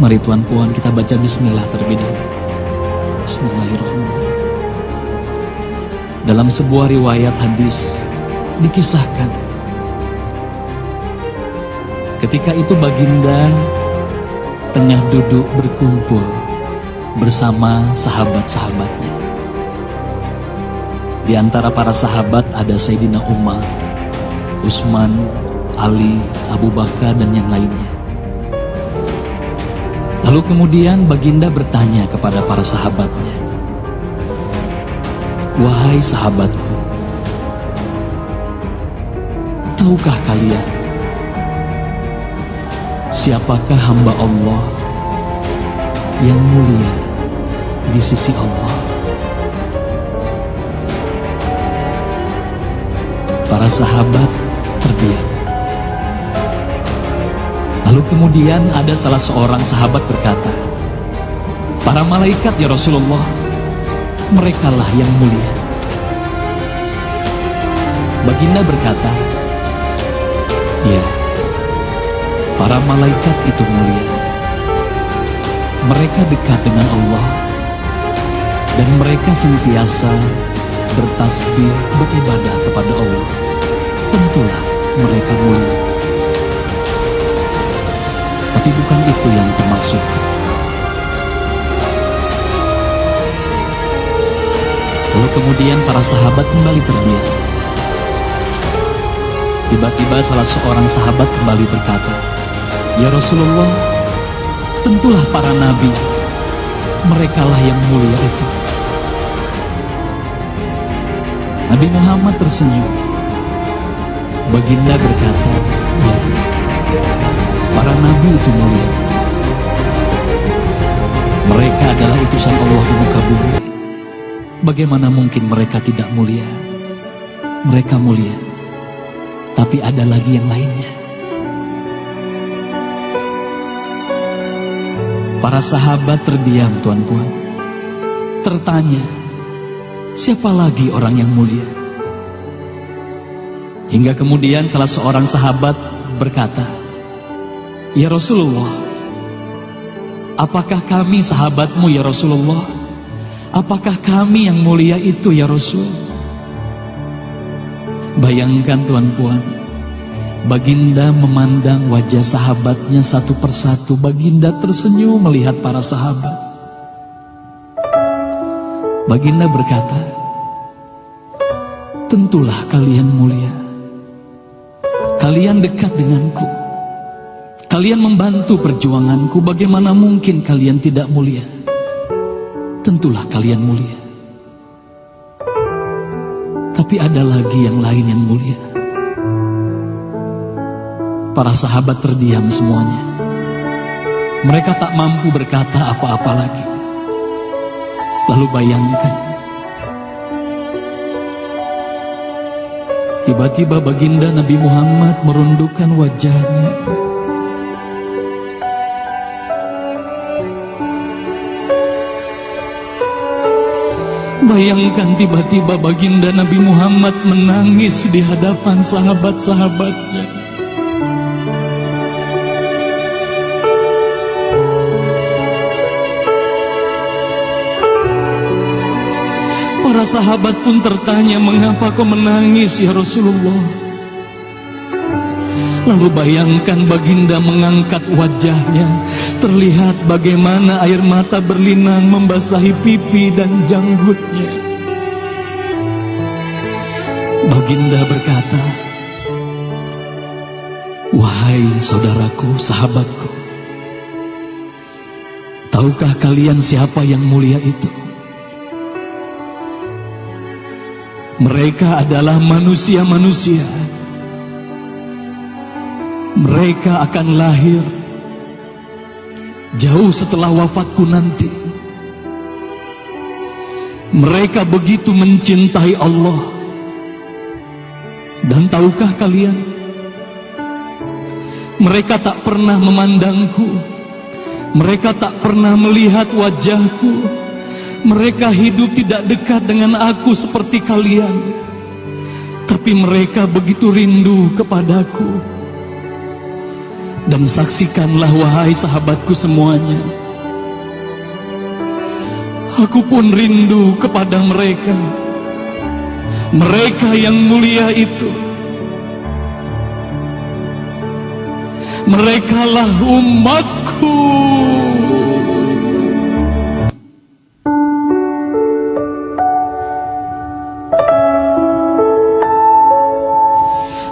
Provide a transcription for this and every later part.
Mari Tuan Puan kita baca bismillah terlebih dahulu. Bismillahirrahmanirrahim. Dalam sebuah riwayat hadis dikisahkan, ketika itu baginda tengah duduk berkumpul bersama sahabat-sahabatnya. Di antara para sahabat ada Sayyidina Umar, Utsman, Ali, Abu Bakar dan yang lainnya. Lalu kemudian baginda bertanya kepada para sahabatnya, "Wahai sahabatku, tahukah kalian siapakah hamba Allah yang mulia di sisi Allah?" Para sahabat terdiam. Lalu kemudian ada salah seorang sahabat berkata, "Para malaikat ya Rasulullah, merekalah yang mulia." Baginda berkata, "Ya, para malaikat itu mulia. Mereka dekat dengan Allah dan mereka senantiasa bertasbih, beribadah kepada Allah. Tentulah mereka mulia. Tapi bukan itu yang termaksud." Lalu kemudian para sahabat kembali terdiam. Tiba-tiba salah seorang sahabat kembali berkata, "Ya Rasulullah, tentulah para nabi, merekalah yang mulia itu." Nabi Muhammad tersenyum. Baginda berkata, "Ya, para nabi itu mulia. Mereka adalah utusan Allah di muka bumi. Bagaimana mungkin mereka tidak mulia? Mereka mulia. Tapi ada lagi yang lainnya." Para sahabat terdiam, Tuan Puan. Tertanya, siapa lagi orang yang mulia? Hingga kemudian salah seorang sahabat berkata, "Ya Rasulullah, apakah kami sahabatmu ya Rasulullah? Apakah kami yang mulia itu ya Rasul?" Bayangkan Tuan Puan, baginda memandang wajah sahabatnya satu persatu. Baginda tersenyum melihat para sahabat. Baginda berkata, "Tentulah kalian mulia. Kalian dekat denganku. Kalian membantu perjuanganku. Bagaimana mungkin kalian tidak mulia? Tentulah kalian mulia. Tapi ada lagi yang lain yang mulia." Para sahabat terdiam semuanya. Mereka tak mampu berkata apa-apa lagi. Lalu bayangkan, tiba-tiba baginda Nabi Muhammad merundukkan wajahnya. Bayangkan tiba-tiba baginda Nabi Muhammad menangis di hadapan sahabat-sahabatnya. Para sahabat pun tertanya, "Mengapa kau menangis ya Rasulullah?" Lalu bayangkan baginda mengangkat wajahnya. Terlihat bagaimana air mata berlinang membasahi pipi dan janggutnya. Baginda berkata, "Wahai saudaraku, sahabatku, tahukah kalian siapa yang mulia itu? Mereka adalah manusia-manusia. Mereka akan lahir jauh setelah wafatku nanti. Mereka begitu mencintai Allah. Dan tahukah kalian, mereka tak pernah memandangku. Mereka tak pernah melihat wajahku. Mereka hidup tidak dekat dengan aku seperti kalian. Tapi mereka begitu rindu kepadaku. Dan saksikanlah wahai sahabatku semuanya, aku pun rindu kepada mereka, mereka yang mulia itu. Merekalah umatku.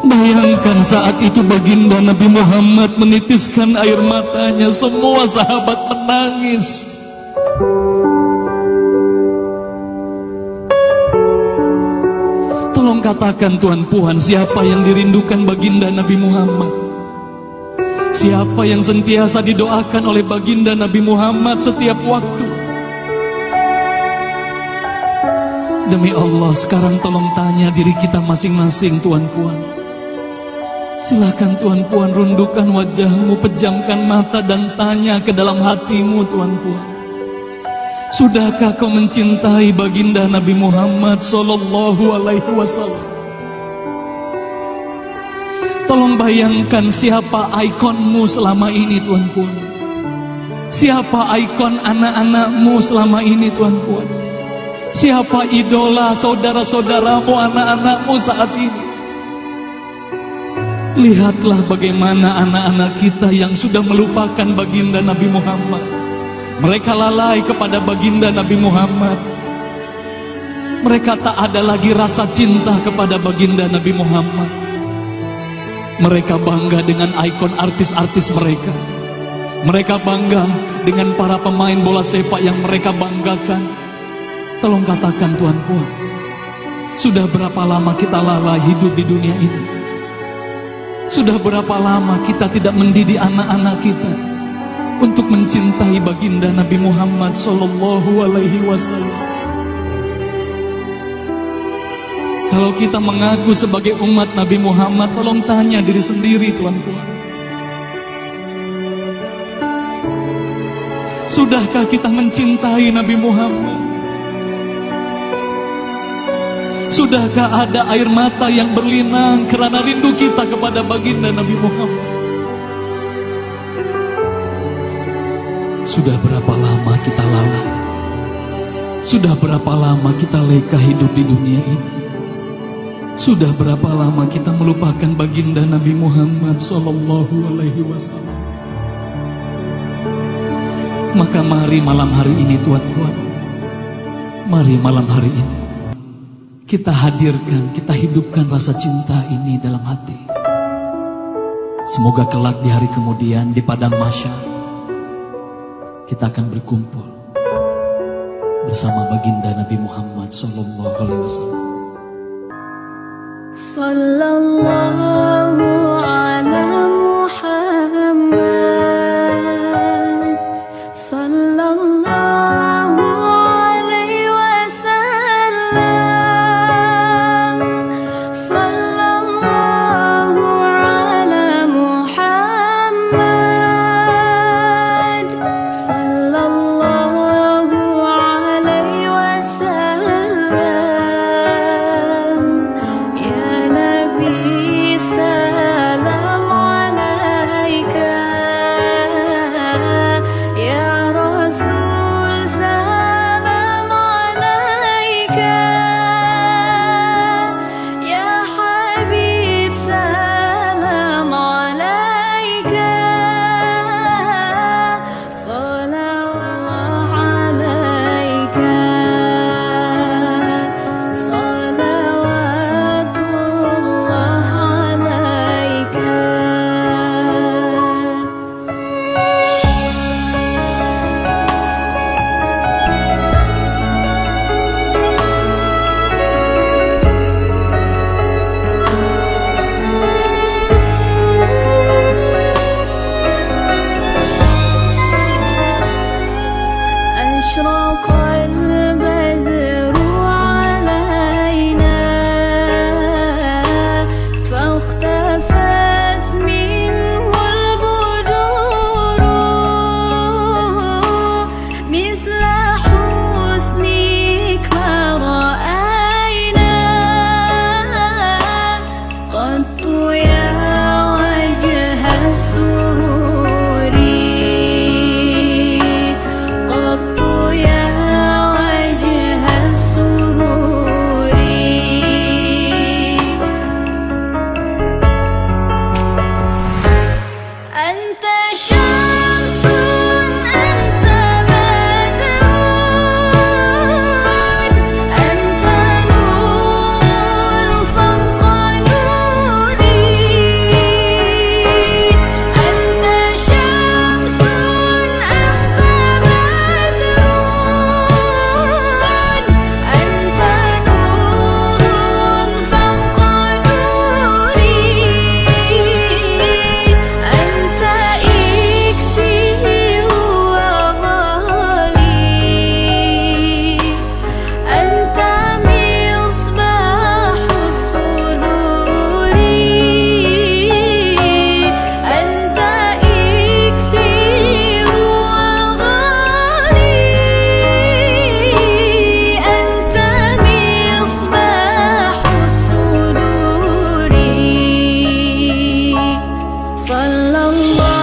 Bayangkan saat itu baginda Nabi Muhammad menitiskan air matanya, semua sahabat menangis. Tolong katakan Tuan Puan, siapa yang dirindukan baginda Nabi Muhammad? Siapa yang sentiasa didoakan oleh baginda Nabi Muhammad setiap waktu? Demi Allah, sekarang tolong tanya diri kita masing-masing Tuan Puan. Silakan Tuan Puan rundukkan wajahmu, pejamkan mata dan tanya ke dalam hatimu Tuan Puan. Sudahkah kau mencintai baginda Nabi Muhammad sallallahu alaihi wasallam? Tolong bayangkan siapa ikonmu selama ini Tuan Puan. Siapa ikon anak-anakmu selama ini Tuan Puan. Siapa idola saudara-saudaramu, anak-anakmu saat ini. Lihatlah bagaimana anak-anak kita yang sudah melupakan baginda Nabi Muhammad. Mereka lalai kepada baginda Nabi Muhammad. Mereka tak ada lagi rasa cinta kepada baginda Nabi Muhammad. Mereka bangga dengan ikon artis-artis mereka. Mereka bangga dengan para pemain bola sepak yang mereka banggakan. Tolong katakan Tuan Puan, sudah berapa lama kita lalai hidup di dunia ini? Sudah berapa lama kita tidak mendidik anak-anak kita untuk mencintai baginda Nabi Muhammad sallallahu alaihi wasallam? Kalau kita mengaku sebagai umat Nabi Muhammad, tolong tanya diri sendiri Tuan Puan. Sudahkah kita mencintai Nabi Muhammad? Sudahkah ada air mata yang berlinang karena rindu kita kepada baginda Nabi Muhammad? Sudah berapa lama kita lalai? Sudah berapa lama kita leka hidup di dunia ini? Sudah berapa lama kita melupakan baginda Nabi Muhammad sallallahu alaihi wasallam? Maka mari malam hari ini Tuan Puan, mari malam hari ini kita hadirkan, kita hidupkan rasa cinta ini dalam hati. Semoga kelak di hari kemudian di padang mahsyar kita akan berkumpul bersama baginda Nabi Muhammad sallallahu alaihi wasallam. Sallallahu ala Muhammad, sallallahu alaihi wasallam, sallallahu ala Muhammad, sallallahu alaihi wasallam, ya Nabi أنت شمس أنت بدر أنت نور فوق نوري أنت شمس أنت بدر أنت نور فوق نوري أنت إكسير ومالي أنت مصباح الصدور أنت إكسير وغالي أنت مصباح الصدور صلى الله